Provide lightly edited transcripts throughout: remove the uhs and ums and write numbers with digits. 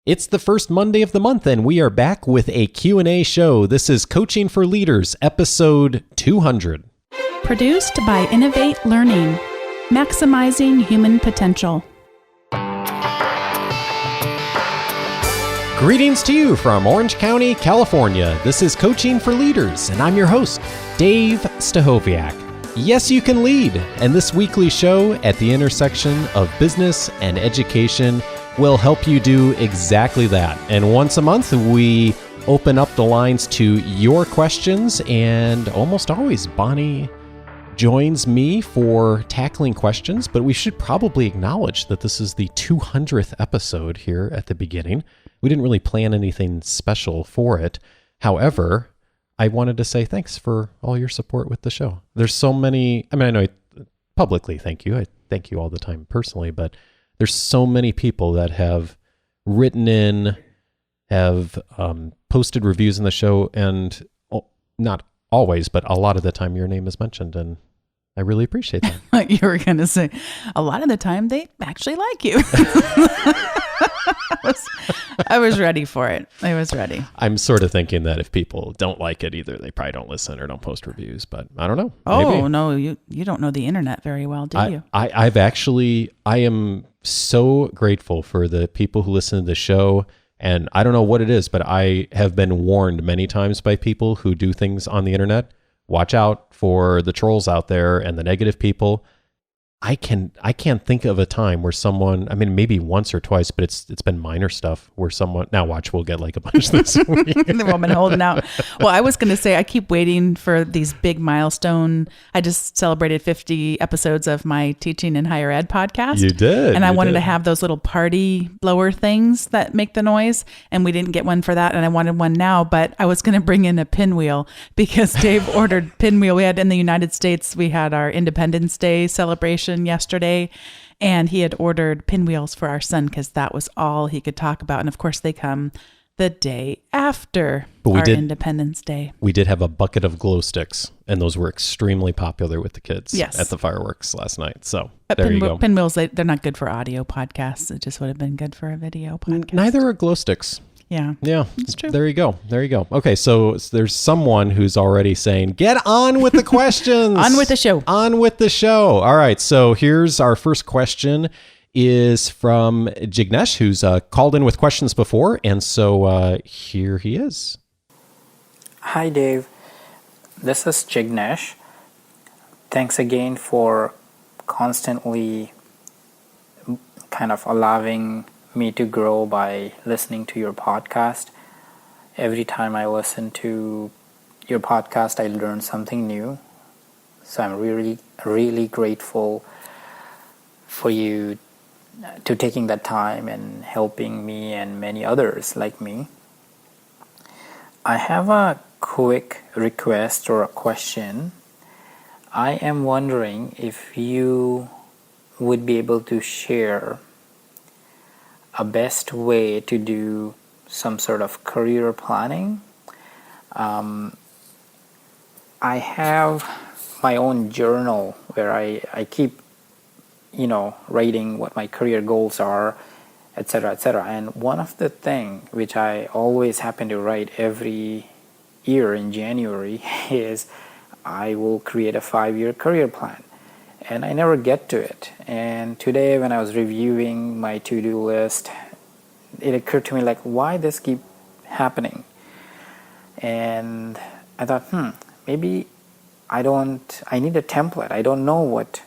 It's the first Monday of the month, and we are back with a Q&A show. This is Coaching for Leaders, episode 200. Produced by Innovate Learning, maximizing human potential. Greetings to you from Orange County, California. This is Coaching for Leaders, and I'm your host, Dave Stachowiak. Yes, you can lead, and this weekly show at the intersection of business and education will help you do exactly that. And once a month, we open up the lines to your questions, and almost always Bonni joins me for tackling questions, but we should probably acknowledge that this is the 200th episode here at the beginning. We didn't really plan anything special for it. However, I wanted to say thanks for all your support with the show. There's so many, I know I publicly thank you. I thank you all the time personally, but there's so many people that have written in, have posted reviews in the show, and not always, but a lot of the time your name is mentioned, and I really appreciate that. You were going to say, a lot of the time they actually like you. I was ready for it. I was ready. I'm sort of thinking that if people don't like it, either they probably don't listen or don't post reviews, but I don't know. Oh, maybe. No, you don't know the internet very well, do you? I am so grateful for the people who listen to the show, and I don't know what it is, but I have been warned many times by people who do things on the internet. Watch out for the trolls out there and the negative people. I can't think of a time where someone, maybe once or twice, but it's been minor stuff where someone, now watch, we'll get like a bunch this week. The woman holding out. Well, I was going to say, I keep waiting for these big milestone. I just celebrated 50 episodes of my teaching in higher ed podcast. You did. And I wanted to have those little party blower things that make the noise. And we didn't get one for that. And I wanted one now, but I was going to bring in a pinwheel because Dave ordered pinwheel. We had in the United States, we had our Independence Day celebration yesterday, and he had ordered pinwheels for our son because that was all he could talk about. And of course they come the day after Independence Day. We did have a bucket of glow sticks, and those were extremely popular with the kids at the fireworks last night. So there you go. Pinwheels, they're not good for audio podcasts. It just would have been good for a video podcast. Neither are glow sticks. Yeah, it's true. There you go. Okay, so there's someone who's already saying, get on with the questions. On with the show. All right, so here's our first question is from Jignesh, who's called in with questions before, and so here he is. Hi, Dave. This is Jignesh. Thanks again for constantly kind of allowing me to grow by listening to your podcast. Every time I listen to your podcast, I learn something new. So I'm really, really grateful for you to taking that time and helping me and many others like me. I have a quick request or a question. I am wondering if you would be able to share a best way to do some sort of career planning. I have my own journal where I keep, writing what my career goals are, etc., etc. And one of the things which I always happen to write every year in January is I will create a 5-year career plan. And I never get to it. And today when I was reviewing my to-do list, it occurred to me like, why this keep happening? And I thought, maybe I need a template. I don't know what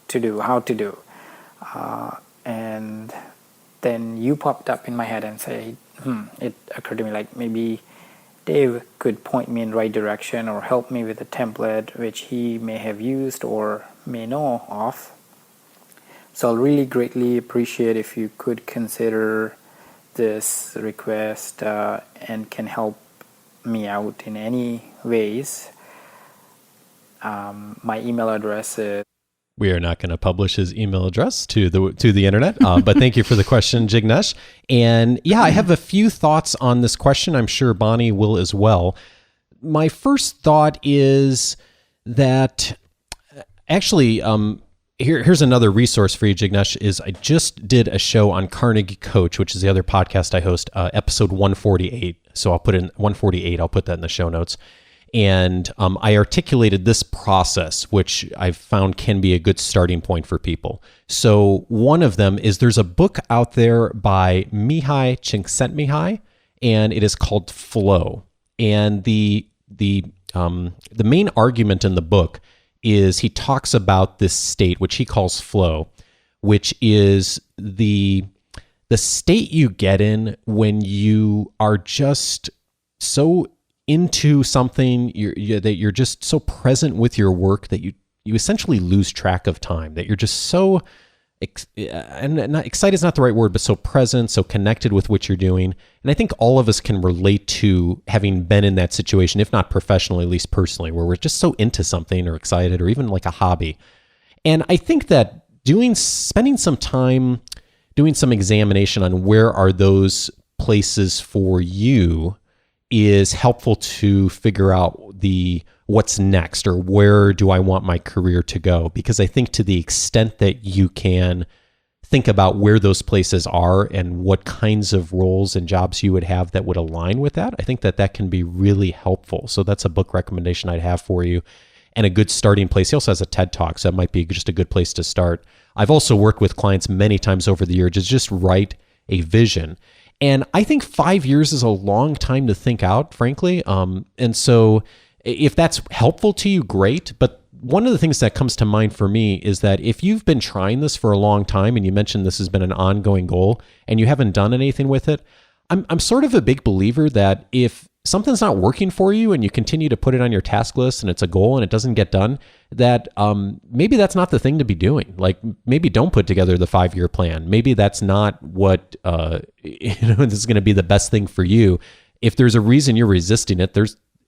to do, how to do. And then you popped up in my head and say, it occurred to me like maybe Dave could point me in the right direction or help me with a template which he may have used or may know of. So I'll really greatly appreciate if you could consider this request and can help me out in any ways. My email address is... We are not going to publish his email address to the internet, but thank you for the question, Jignesh. And yeah, I have a few thoughts on this question. I'm sure Bonni will as well. My first thought is that actually here's another resource for you, Jignesh, is I just did a show on Carnegie Coach, which is the other podcast I host, episode 148. So I'll put in 148. I'll put that in the show notes. And I articulated this process, which I've found can be a good starting point for people. So one of them is there's a book out there by Mihaly Csikszentmihalyi, and it is called Flow. And the main argument in the book is he talks about this state, which he calls flow, which is the state you get in when you are just so into something, that you're just so present with your work that you essentially lose track of time, that you're just so, and not excited is not the right word, but so present, so connected with what you're doing. And I think all of us can relate to having been in that situation, if not professionally, at least personally, where we're just so into something or excited or even like a hobby. And I think that spending some time doing some examination on where are those places for you is helpful to figure out what's next, or where do I want my career to go? Because I think to the extent that you can think about where those places are and what kinds of roles and jobs you would have that would align with that, I think that can be really helpful. So that's a book recommendation I'd have for you, and a good starting place. He also has a TED Talk, so that might be just a good place to start. I've also worked with clients many times over the years to just write a vision. And I think 5 years is a long time to think out, frankly. And so if that's helpful to you, great. But one of the things that comes to mind for me is that if you've been trying this for a long time, and you mentioned this has been an ongoing goal, and you haven't done anything with it, I'm sort of a big believer that if something's not working for you and you continue to put it on your task list and it's a goal and it doesn't get done, that maybe that's not the thing to be doing. Like, maybe don't put together the 5-year plan. Maybe that's not what this is going to be the best thing for you. If there's a reason you're resisting it,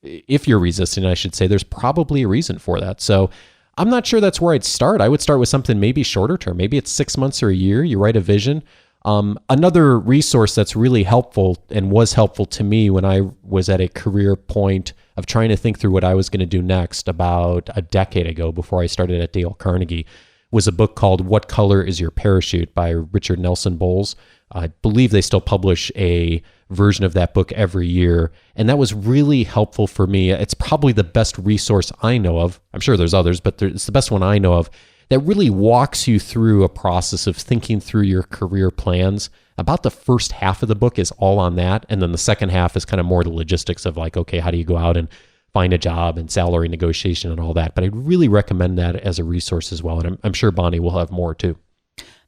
if you're resisting, I should say, there's probably a reason for that. So I'm not sure that's where I'd start. I would start with something maybe shorter term. Maybe it's 6 months or a year. You write a vision. Another resource that's really helpful and was helpful to me when I was at a career point of trying to think through what I was going to do next about a decade ago, before I started at Dale Carnegie, was a book called What Color is Your Parachute by Richard Nelson Bolles. I believe they still publish a version of that book every year, and that was really helpful for me. It's probably the best resource I know of. I'm sure there's others, but it's the best one I know of that really walks you through a process of thinking through your career plans. About the first half of the book is all on that, and then the second half is kind of more the logistics of like, okay, how do you go out and find a job and salary negotiation and all that. But I'd really recommend that as a resource as well, and I'm sure Bonni will have more too.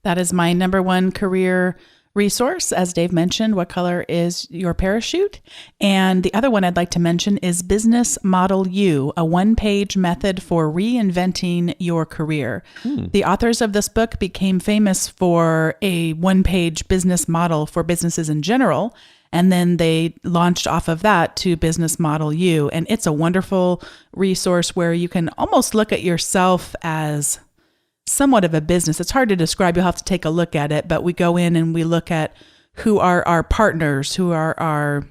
That is my number one career resource, as Dave mentioned. What Color is Your Parachute? And the other one I'd like to mention is Business Model You, a one-page method for reinventing your career. The authors of this book became famous for a one-page business model for businesses in general, and then they launched off of that to Business Model You. And it's a wonderful resource where you can almost look at yourself as somewhat of a business. It's hard to describe. You'll have to take a look at it, but we go in and we look at who are our partners, who are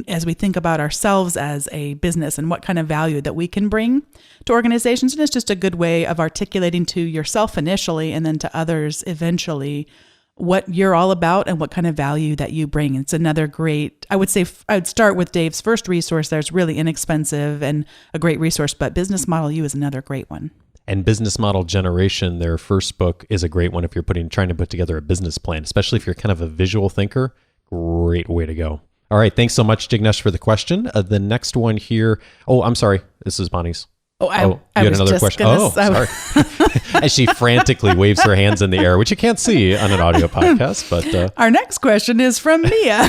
as we think about ourselves as a business and what kind of value that we can bring to organizations. And it's just a good way of articulating to yourself initially and then to others eventually what you're all about and what kind of value that you bring. It's another great, I would say, I would start with Dave's first resource. There's really inexpensive and a great resource, but Business Model You is another great one. And Business Model Generation, their first book, is a great one if you're trying to put together a business plan, especially if you're kind of a visual thinker. Great way to go. All right. Thanks so much, Jignesh, for the question. The next one here. Oh, I'm sorry. This is Bonnie's. You had another question. Sorry. As she frantically waves her hands in the air, which you can't see on an audio podcast. But our next question is from Mia.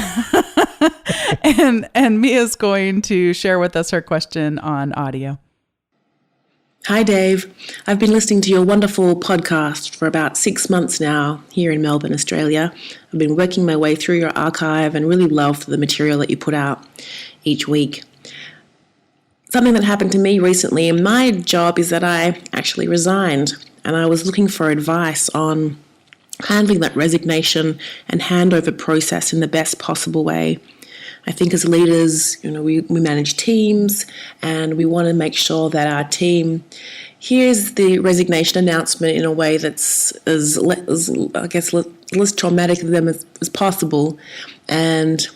and Mia's going to share with us her question on audio. Hi, Dave. I've been listening to your wonderful podcast for about 6 months now here in Melbourne, Australia. I've been working my way through your archive and really love the material that you put out each week. Something that happened to me recently in my job is that I actually resigned, and I was looking for advice on handling that resignation and handover process in the best possible way. I think as leaders, we manage teams, and we want to make sure that our team here's the resignation announcement in a way that's I guess, less traumatic to them as possible. And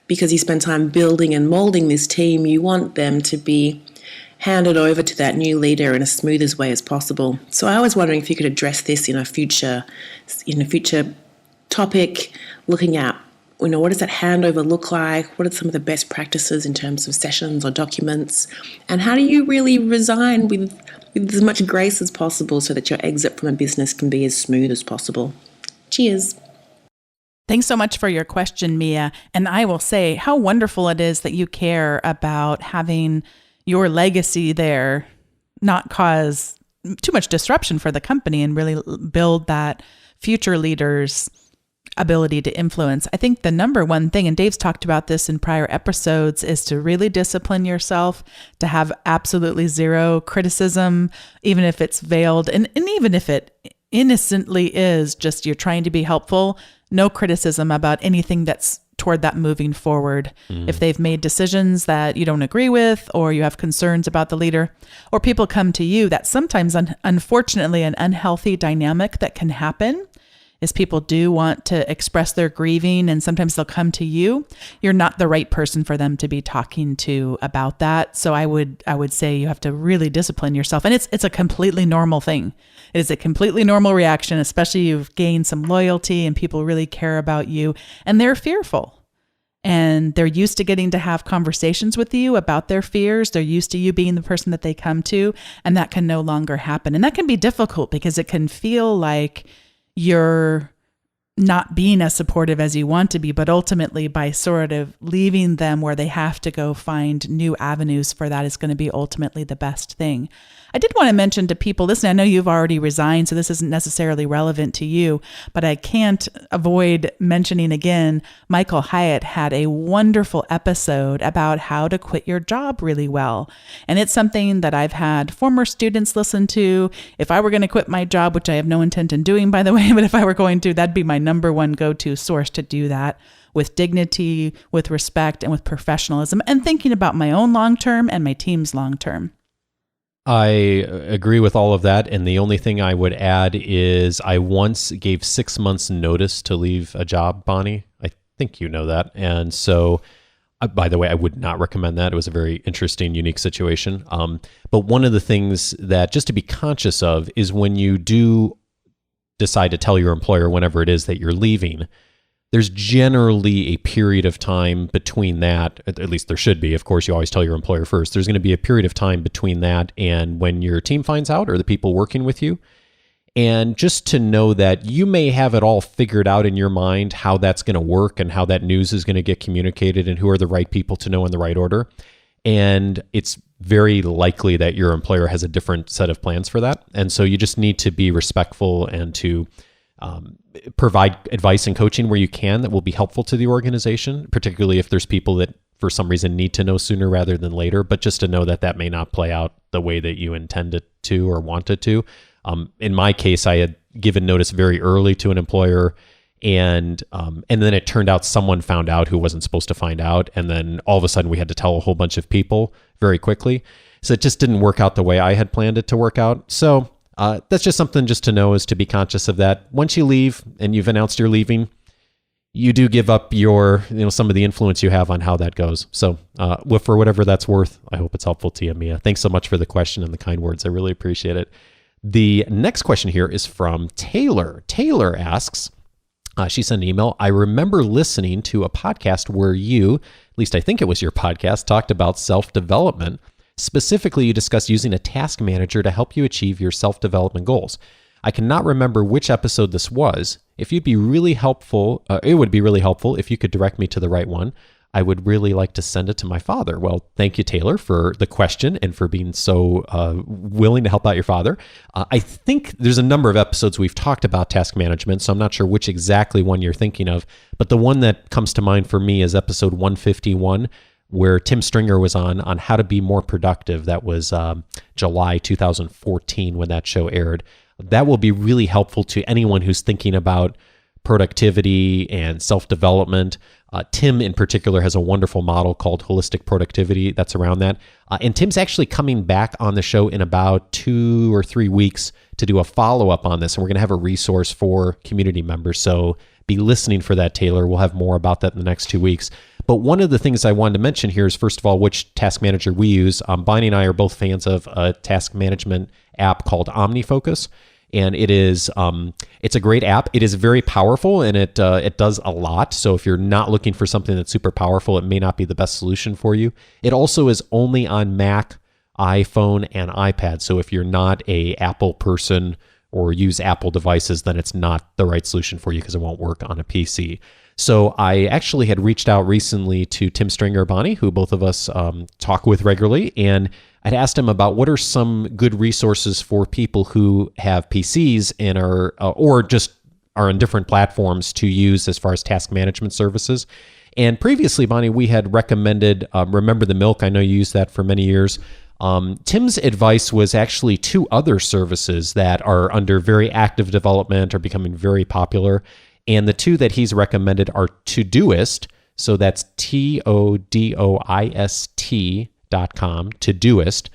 because you spend time building and molding this team, you want them to be handed over to that new leader in as smooth as way as possible. So I was wondering if you could address this in a future topic, looking at, what does that handover look like? What are some of the best practices in terms of sessions or documents? And how do you really resign with as much grace as possible so that your exit from a business can be as smooth as possible? Cheers. Thanks so much for your question, Mia. And I will say how wonderful it is that you care about having your legacy there not cause too much disruption for the company and really build that future leaders' ability to influence. I think the number one thing, and Dave's talked about this in prior episodes, is to really discipline yourself, to have absolutely zero criticism, even if it's veiled, and even if it innocently is just you're trying to be helpful, no criticism about anything that's toward that moving forward. If they've made decisions that you don't agree with, or you have concerns about the leader, or people come to you, that's sometimes unfortunately an unhealthy dynamic that can happen. Is people do want to express their grieving, and sometimes they'll come to you. You're not the right person for them to be talking to about that. So I would say you have to really discipline yourself. And it's a completely normal thing. It is a completely normal reaction, especially you've gained some loyalty and people really care about you and they're fearful. And they're used to getting to have conversations with you about their fears. They're used to you being the person that they come to, and that can no longer happen. And that can be difficult because it can feel like you're not being as supportive as you want to be, but ultimately by sort of leaving them where they have to go find new avenues for that is going to be ultimately the best thing. I did want to mention to people listening, I know you've already resigned, so this isn't necessarily relevant to you, but I can't avoid mentioning again, Michael Hyatt had a wonderful episode about how to quit your job really well. And it's something that I've had former students listen to. If I were going to quit my job, which I have no intent in doing, by the way, but if I were going to, that'd be my number one go-to source to do that with dignity, with respect, and with professionalism, and thinking about my own long-term and my team's long-term. I agree with all of that. And the only thing I would add is I once gave 6 months notice to leave a job, Bonni. I think you know that. And so, by the way, I would not recommend that. It was a very interesting, unique situation. But one of the things that just to be conscious of is when you do decide to tell your employer whenever it is that you're leaving, there's generally a period of time between that, at least there should be. Of course, you always tell your employer first. There's going to be a period of time between that and when your team finds out or the people working with you. And just to know that you may have it all figured out in your mind, how that's going to work and how that news is going to get communicated and who are the right people to know in the right order. And it's very likely that your employer has a different set of plans for that. And so you just need to be respectful and to provide advice and coaching where you can that will be helpful to the organization, particularly if there's people that for some reason need to know sooner rather than later, but just to know that that may not play out the way that you intend it to or want it to. In my case, I had given notice very early to an employer, and then it turned out someone found out who wasn't supposed to find out, and then all of a sudden we had to tell a whole bunch of people very quickly. So it just didn't work out the way I had planned it to work out. So that's just something just to know, is to be conscious of that. Once you leave and you've announced you're leaving, you do give up your, some of the influence you have on how that goes. So for whatever that's worth, I hope it's helpful to you, Mia. Thanks so much for the question and the kind words. I really appreciate it. The next question here is from Taylor. Taylor asks, she sent an email. I remember listening to a podcast where you, at least I think it was your podcast, talked about self-development. Specifically, you discussed using a task manager to help you achieve your self-development goals. I cannot remember which episode this was. If you'd be really helpful, it would be really helpful if you could direct me to the right one. I would really like to send it to my father. Well, thank you, Taylor, for the question and for being so willing to help out your father. I think there's a number of episodes we've talked about task management, so I'm not sure which exactly one you're thinking of, but the one that comes to mind for me is episode 151, where Tim Stringer was on how to be more productive. That was July 2014 when that show aired. That will be really helpful to anyone who's thinking about productivity and self-development. Tim in particular has a wonderful model called holistic productivity that's around that. And Tim's actually coming back on the show in about 2 or 3 weeks to do a follow-up on this. And we're going to have a resource for community members. So be listening for that, Taylor. We'll have more about that in the next 2 weeks. But one of the things I wanted to mention here is, first of all, which task manager we use. Bonni and I are both fans of a task management app called OmniFocus. And it is, it's a great app. It is very powerful, and it does a lot. So if you're not looking for something that's super powerful, it may not be the best solution for you. It also is only on Mac, iPhone, and iPad. So if you're not a Apple person or use Apple devices, then it's not the right solution for you because it won't work on a PC. So I actually had reached out recently to Tim Stringer, Bonni, who both of us talk with regularly, and I'd asked him about what are some good resources for people who have PCs and are or just are on different platforms to use as far as task management services. And previously, Bonni, we had recommended Remember the Milk. I know you used that for many years. Tim's advice was actually 2 other services that are under very active development, are becoming very popular. And the 2 that he's recommended are Todoist. So that's TODOIST.com, Todoist.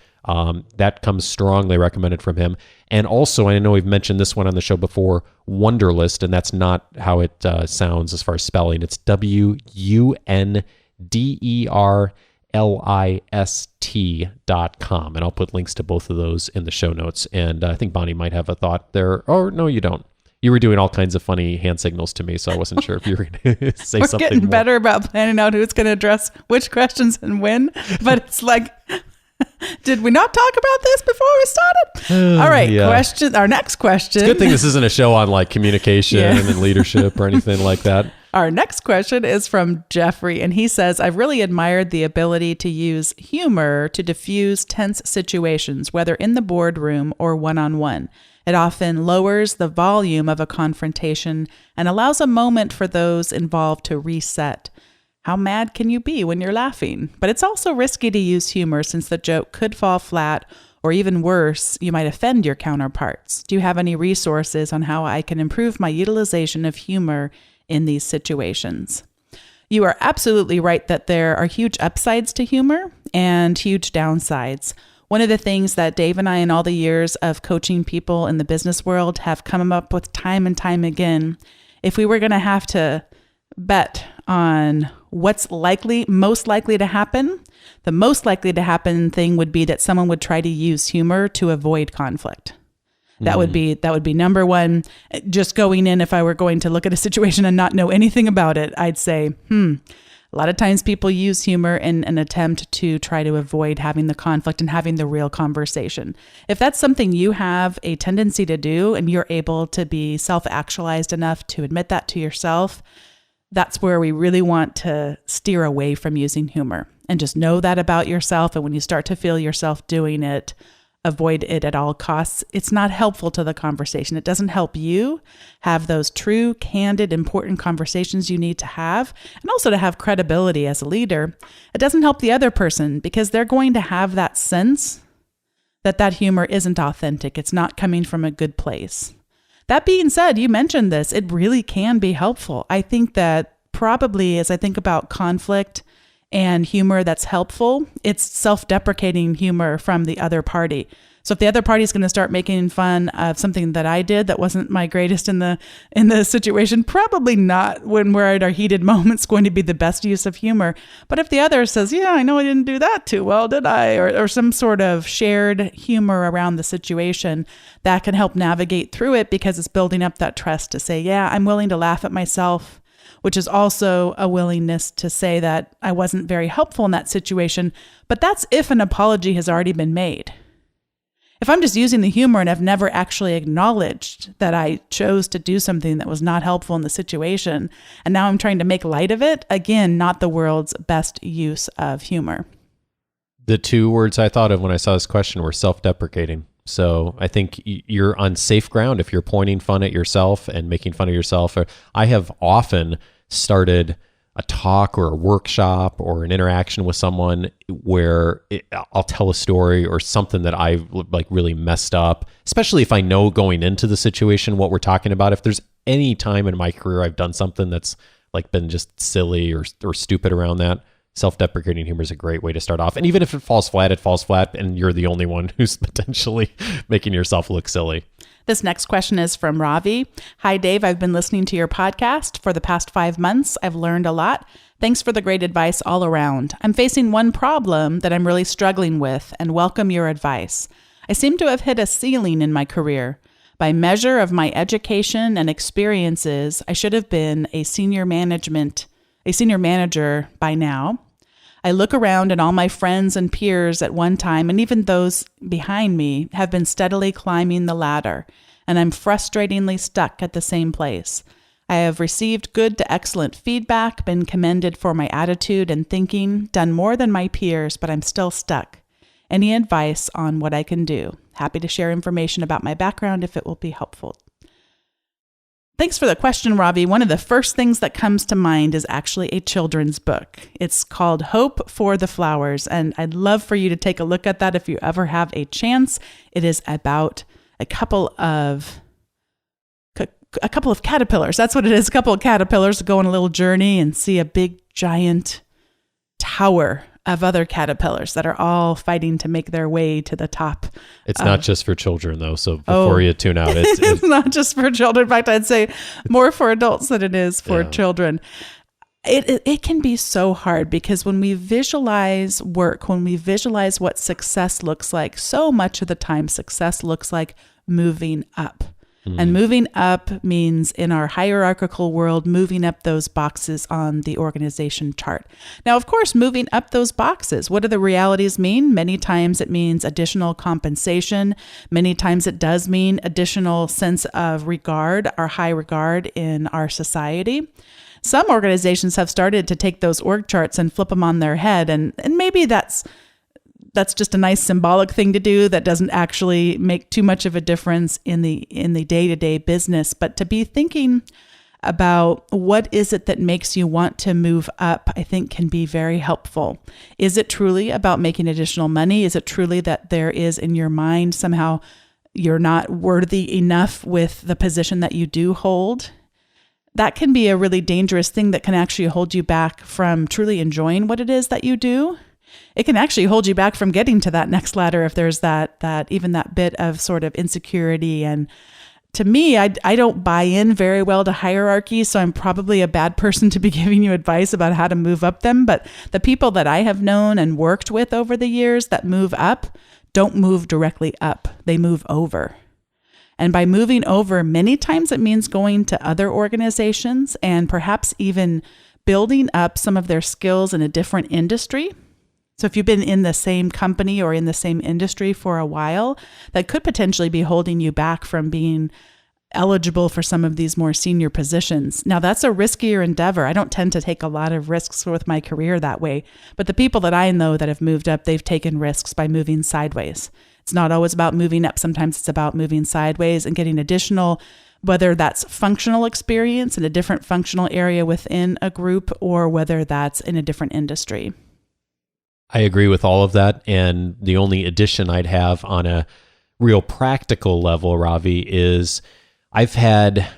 That comes strongly recommended from him. And also, I know we've mentioned this one on the show before, Wunderlist, and that's not how it sounds as far as spelling. It's WUNDERLIST.com. And I'll put links to both of those in the show notes. And I think Bonni might have a thought there. Oh, no, you don't. You were doing all kinds of funny hand signals to me, so I wasn't sure if you were going to say We're something getting more. better about planning out who's going to address which questions and when. But it's like, did we not talk about this before we started? All right, Yeah. question. Our next question. It's a good thing this isn't a show on like communication and leadership or anything like that. Our next question is from Jeffrey, and he says, I've really admired the ability to use humor to diffuse tense situations, whether in the boardroom or one-on-one. It often lowers the volume of a confrontation and allows a moment for those involved to reset. How mad can you be when you're laughing? But it's also risky to use humor since the joke could fall flat, or even worse, you might offend your counterparts. Do you have any resources on how I can improve my utilization of humor in these situations? You are absolutely right that there are huge upsides to humor and huge downsides. One of the things that Dave and I, in all the years of coaching people in the business world, have come up with time and time again, if we were going to have to bet on what's most likely to happen, the most likely to happen thing would be that someone would try to use humor to avoid conflict. That would be number one. Just going in, if I were going to look at a situation and not know anything about it, I'd say, a lot of times people use humor in an attempt to try to avoid having the conflict and having the real conversation. If that's something you have a tendency to do and you're able to be self-actualized enough to admit that to yourself, that's where we really want to steer away from using humor, and just know that about yourself. And when you start to feel yourself doing it, avoid it at all costs. It's not helpful to the conversation. It doesn't help you have those true, candid, important conversations you need to have, and also to have credibility as a leader. It doesn't help the other person because they're going to have that sense that that humor isn't authentic. It's not coming from a good place. That being said, you mentioned this. It really can be helpful. I think that probably as I think about conflict and humor that's helpful, it's self-deprecating humor from the other party. So if the other party is going to start making fun of something that I did that wasn't my greatest in the situation, probably not when we're at our heated moments going to be the best use of humor. But if the other says, yeah, I know I didn't do that too well, did I? Or some sort of shared humor around the situation, that can help navigate through it because it's building up that trust to say, yeah, I'm willing to laugh at myself, which is also a willingness to say that I wasn't very helpful in that situation. But that's if an apology has already been made. If I'm just using the humor and I've never actually acknowledged that I chose to do something that was not helpful in the situation, and now I'm trying to make light of it, again, not the world's best use of humor. The 2 words I thought of when I saw this question were self-deprecating. So I think you're on safe ground if you're pointing fun at yourself and making fun of yourself. I have often started a talk or a workshop or an interaction with someone where I'll tell a story or something that I've like really messed up, especially if I know going into the situation what we're talking about. If there's any time in my career I've done something that's like been just silly or stupid around that, self-deprecating humor is a great way to start off. And even if it falls flat, and you're the only one who's potentially making yourself look silly. This next question is from Ravi. Hi, Dave. I've been listening to your podcast for the past 5 months. I've learned a lot. Thanks for the great advice all around. I'm facing one problem that I'm really struggling with and welcome your advice. I seem to have hit a ceiling in my career. By measure of my education and experiences, I should have been a senior manager by now. I look around and all my friends and peers at one time, and even those behind me, have been steadily climbing the ladder, and I'm frustratingly stuck at the same place. I have received good to excellent feedback, been commended for my attitude and thinking, done more than my peers, but I'm still stuck. Any advice on what I can do? Happy to share information about my background if it will be helpful. Thanks for the question, Ravi. One of the first things that comes to mind is actually a children's book. It's called Hope for the Flowers, and I'd love for you to take a look at that if you ever have a chance. It is about a couple of caterpillars. That's what it is. A couple of caterpillars go on a little journey and see a big, giant tower of other caterpillars that are all fighting to make their way to the top. It's not just for children, though. So before you tune out, it's not just for children. In fact, I'd say more for adults than it is for children. It can be so hard because when we visualize work, when we visualize what success looks like, so much of the time success looks like moving up. And moving up means in our hierarchical world, moving up those boxes on the organization chart. Now, of course, moving up those boxes, what do the realities mean? Many times it means additional compensation. Many times it does mean additional sense of regard, or high regard in our society. Some organizations have started to take those org charts and flip them on their head. And maybe that's just a nice symbolic thing to do that doesn't actually make too much of a difference in the day-to-day business. But to be thinking about what is it that makes you want to move up, I think can be very helpful. Is it truly about making additional money? Is it truly that there is in your mind somehow you're not worthy enough with the position that you do hold? That can be a really dangerous thing that can actually hold you back from truly enjoying what it is that you do. It can actually hold you back from getting to that next ladder if there's that bit of sort of insecurity. And to me, I don't buy in very well to hierarchy, so I'm probably a bad person to be giving you advice about how to move up them. But the people that I have known and worked with over the years that move up don't move directly up. They move over. And by moving over, many times it means going to other organizations and perhaps even building up some of their skills in a different industry. So if you've been in the same company or in the same industry for a while, that could potentially be holding you back from being eligible for some of these more senior positions. Now, that's a riskier endeavor. I don't tend to take a lot of risks with my career that way. But the people that I know that have moved up, they've taken risks by moving sideways. It's not always about moving up. Sometimes it's about moving sideways and getting additional, whether that's functional experience in a different functional area within a group or whether that's in a different industry. I agree with all of that. And the only addition I'd have on a real practical level, Ravi, is I've had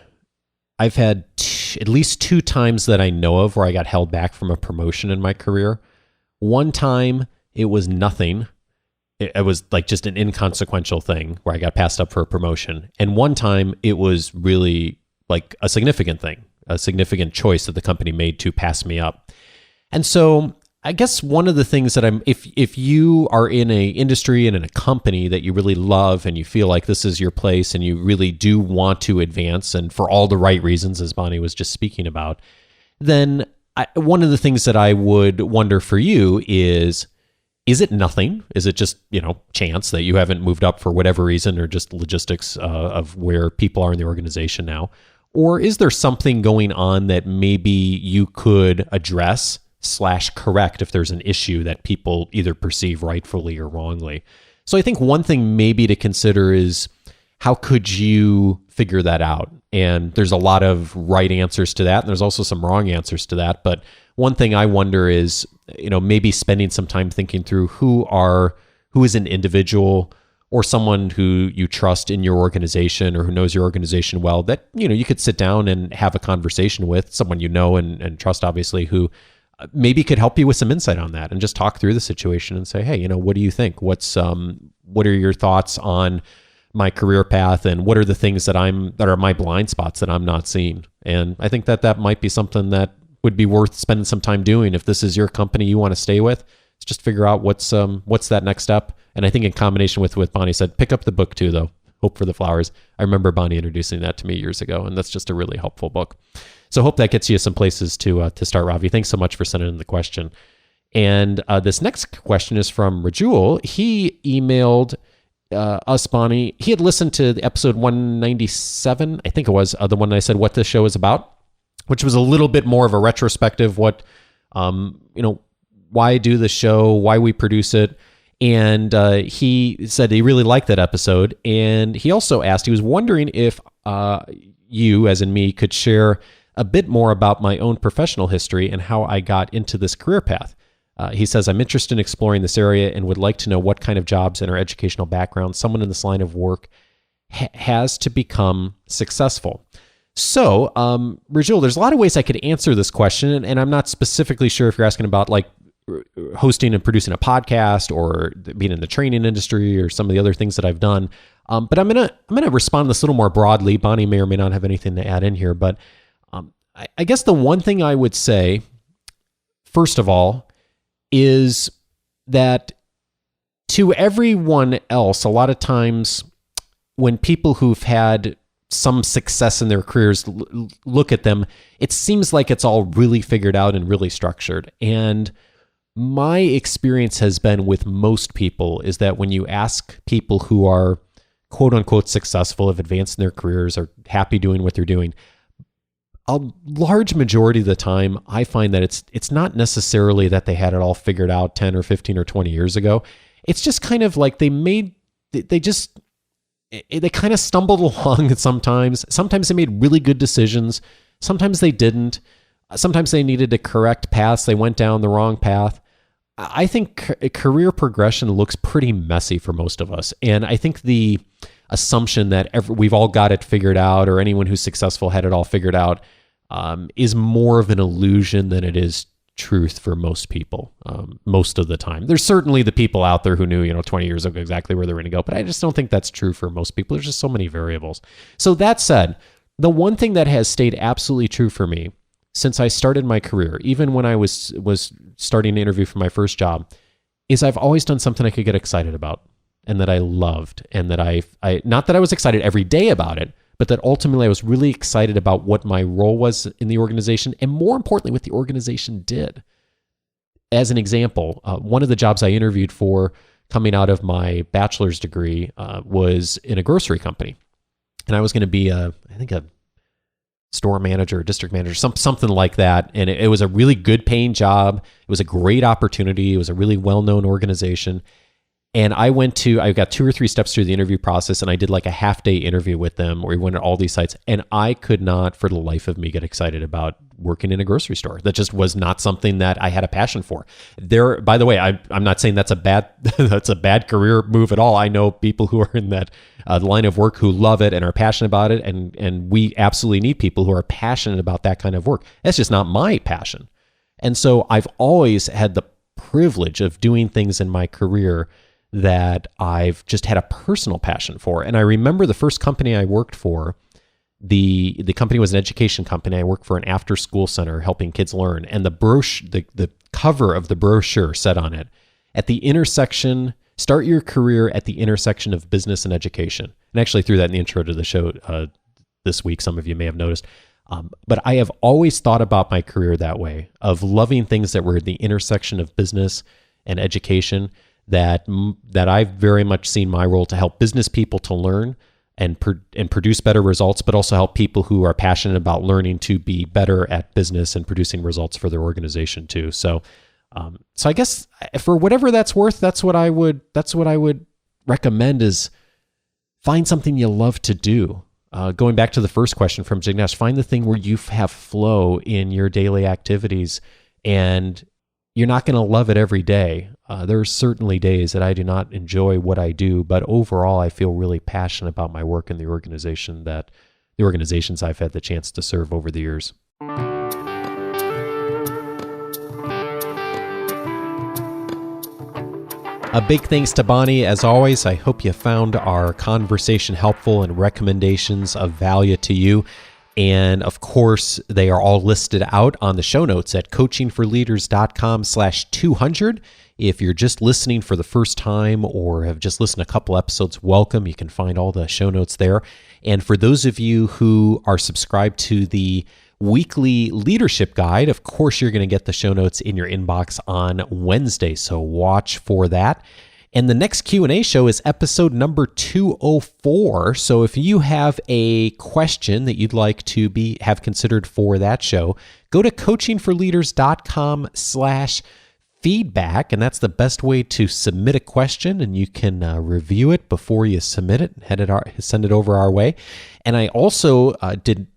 at least 2 times that I know of where I got held back from a promotion in my career. One time it was nothing. It was like just an inconsequential thing where I got passed up for a promotion. And one time it was really like a significant thing, a significant choice that the company made to pass me up. And so I guess one of the things that if you are in a industry and in a company that you really love and you feel like this is your place and you really do want to advance and for all the right reasons, as Bonni was just speaking about, then one of the things that I would wonder for you is it nothing? Is it just, chance that you haven't moved up for whatever reason or just logistics of where people are in the organization now? Or is there something going on that maybe you could address / correct if there's an issue that people either perceive rightfully or wrongly? So I think one thing maybe to consider is how could you figure that out? And there's a lot of right answers to that, and there's also some wrong answers to that. But one thing I wonder is, maybe spending some time thinking through who is an individual or someone who you trust in your organization or who knows your organization well that, you could sit down and have a conversation with someone and trust, obviously, who maybe could help you with some insight on that and just talk through the situation and say, hey, what do you think? What are your thoughts on my career path, and what are the things that are my blind spots that I'm not seeing? And I think that might be something that would be worth spending some time doing if this is your company you want to stay with. It's just figure out what's that next step. And I think in combination with what Bonni said, pick up the book too, though. Hope for the Flowers. I remember Bonni introducing that to me years ago, and that's just a really helpful book. So hope that gets you some places to start, Ravi. Thanks so much for sending in the question. And this next question is from Rajul. He emailed us, Bonni. He had listened to the episode 197, I think it was, the one I said what this show is about, which was a little bit more of a retrospective, why I do the show, why we produce it. And he said he really liked that episode. And he also asked, he was wondering if you, as in me, could share a bit more about my own professional history and how I got into this career path. He says, I'm interested in exploring this area and would like to know what kind of jobs and or educational background someone in this line of work has to become successful. So, Rajul, there's a lot of ways I could answer this question, and I'm not specifically sure if you're asking about like hosting and producing a podcast or being in the training industry or some of the other things that I've done. But I'm gonna respond to this a little more broadly. Bonni may or may not have anything to add in here, but I guess the one thing I would say, first of all, is that to everyone else, a lot of times when people who've had some success in their careers look at them, it seems like it's all really figured out and really structured. And my experience has been with most people is that when you ask people who are quote unquote successful, have advanced in their careers, are happy doing what they're doing, a large majority of the time, I find that it's not necessarily that they had it all figured out 10 or 15 or 20 years ago. It's just kind of like they kind of stumbled along sometimes. Sometimes they made really good decisions. Sometimes they didn't. Sometimes they needed to correct paths. They went down the wrong path. I think career progression looks pretty messy for most of us. And I think the assumption that we've all got it figured out or anyone who's successful had it all figured out is more of an illusion than it is truth for most people most of the time. There's certainly the people out there who knew 20 years ago exactly where they're going to go, but I just don't think that's true for most people. There's just so many variables. So that said, the one thing that has stayed absolutely true for me since I started my career, even when I was starting to interview for my first job, is I've always done something I could get excited about and that I loved, and that I not that I was excited every day about it, but that ultimately I was really excited about what my role was in the organization, and more importantly, what the organization did. As an example, one of the jobs I interviewed for coming out of my bachelor's degree was in a grocery company. And I was going to be I think a store manager, district manager, something like that. And it was a really good paying job. It was a great opportunity. It was a really well-known organization. And I got 2 or 3 steps through the interview process, and I did like a half-day interview with them where we went to all these sites, and I could not for the life of me get excited about working in a grocery store. That just was not something that I had a passion for. By the way, I'm not saying that's a bad career move at all. I know people who are in that line of work who love it and are passionate about it, and we absolutely need people who are passionate about that kind of work. That's just not my passion. And so I've always had the privilege of doing things in my career that I've just had a personal passion for. And I remember the first company I worked for, the company was an education company. I worked for an after-school center helping kids learn. And the cover of the brochure said on it, start your career at the intersection of business and education. And I actually threw that in the intro to the show this week. Some of you may have noticed. But I have always thought about my career that way, of loving things that were at the intersection of business and education, that I've very much seen my role to help business people to learn and produce better results, but also help people who are passionate about learning to be better at business and producing results for their organization too. So I guess for whatever that's worth, that's what I would recommend is find something you love to do. Going back to the first question from Jignesh, find the thing where you have flow in your daily activities and you're not going to love it every day. There are certainly days that I do not enjoy what I do, but overall, I feel really passionate about my work in the organizations I've had the chance to serve over the years. A big thanks to Bonni. As always, I hope you found our conversation helpful and recommendations of value to you. And of course, they are all listed out on the show notes at coachingforleaders.com/200. If you're just listening for the first time or have just listened to a couple episodes, welcome. You can find all the show notes there. And for those of you who are subscribed to the weekly leadership guide, of course, you're going to get the show notes in your inbox on Wednesday. So watch for that. And the next Q&A show is episode number 204. So if you have a question that you'd like to have considered for that show, go to coachingforleaders.com/feedback, and that's the best way to submit a question, and you can review it before you submit it, send it over our way. And I also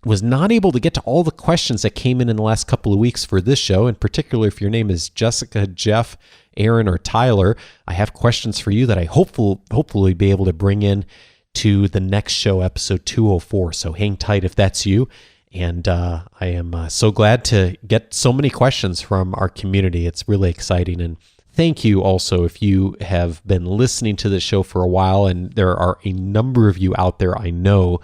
was not able to get to all the questions that came in the last couple of weeks for this show. In particular, if your name is Jessica, Jeff, Aaron, or Tyler, I have questions for you that I hopefully be able to bring in to the next show, episode 204. So hang tight if that's you. And I am so glad to get so many questions from our community. It's really exciting. And thank you also if you have been listening to the show for a while, and there are a number of you out there I know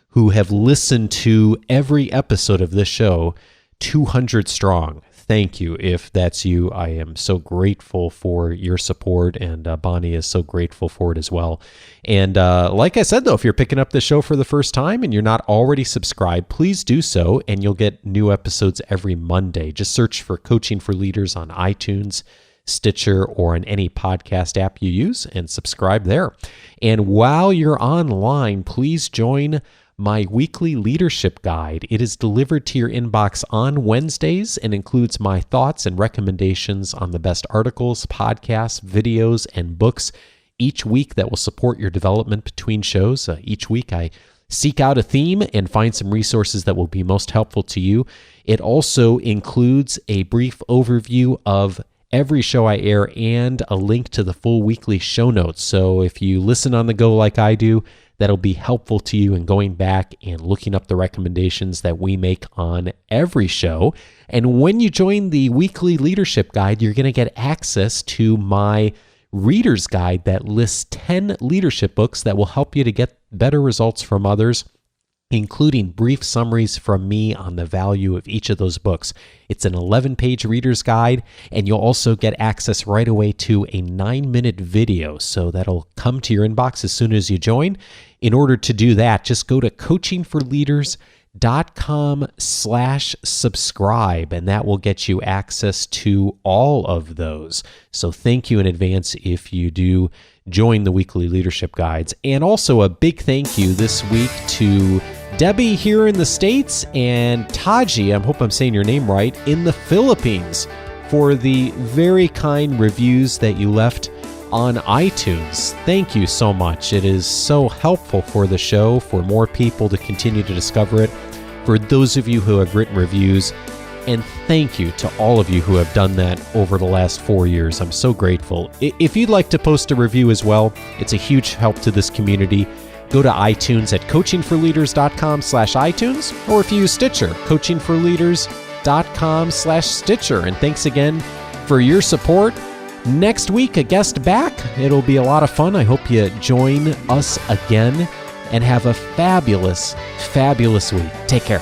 who have listened to every episode of this show, 200 strong. Thank you. If that's you, I am so grateful for your support, and Bonni is so grateful for it as well. And like I said, though, if you're picking up the show for the first time and you're not already subscribed, please do so, and you'll get new episodes every Monday. Just search for Coaching for Leaders on iTunes, Stitcher, or on any podcast app you use, and subscribe there. And while you're online, please join my weekly leadership guide. It is delivered to your inbox on Wednesdays and includes my thoughts and recommendations on the best articles, podcasts, videos, and books each week that will support your development between shows. Each week I seek out a theme and find some resources that will be most helpful to you. It also includes a brief overview of every show I air and a link to the full weekly show notes. So if you listen on the go like I do, that'll be helpful to you in going back and looking up the recommendations that we make on every show. And when you join the weekly leadership guide, you're going to get access to my reader's guide that lists 10 leadership books that will help you to get better results from others, including brief summaries from me on the value of each of those books. It's an 11-page reader's guide, and you'll also get access right away to a 9-minute video. So that'll come to your inbox as soon as you join. In order to do that, just go to coachingforleaders.com/subscribe, and that will get you access to all of those. So thank you in advance if you do join the weekly leadership guides. And also a big thank you this week to Debbie here in the States and Taji, I hope I'm saying your name right, in the Philippines for the very kind reviews that you left on iTunes. Thank you so much. It is so helpful for the show, for more people to continue to discover it. For those of you who have written reviews, and thank you to all of you who have done that over the last 4 years. I'm so grateful. If you'd like to post a review as well, it's a huge help to this community. Go to iTunes at coachingforleaders.com/iTunes, or if you use Stitcher, coachingforleaders.com/Stitcher. And thanks again for your support. Next week, a guest back. It'll be a lot of fun. I hope you join us again and have a fabulous, fabulous week. Take care.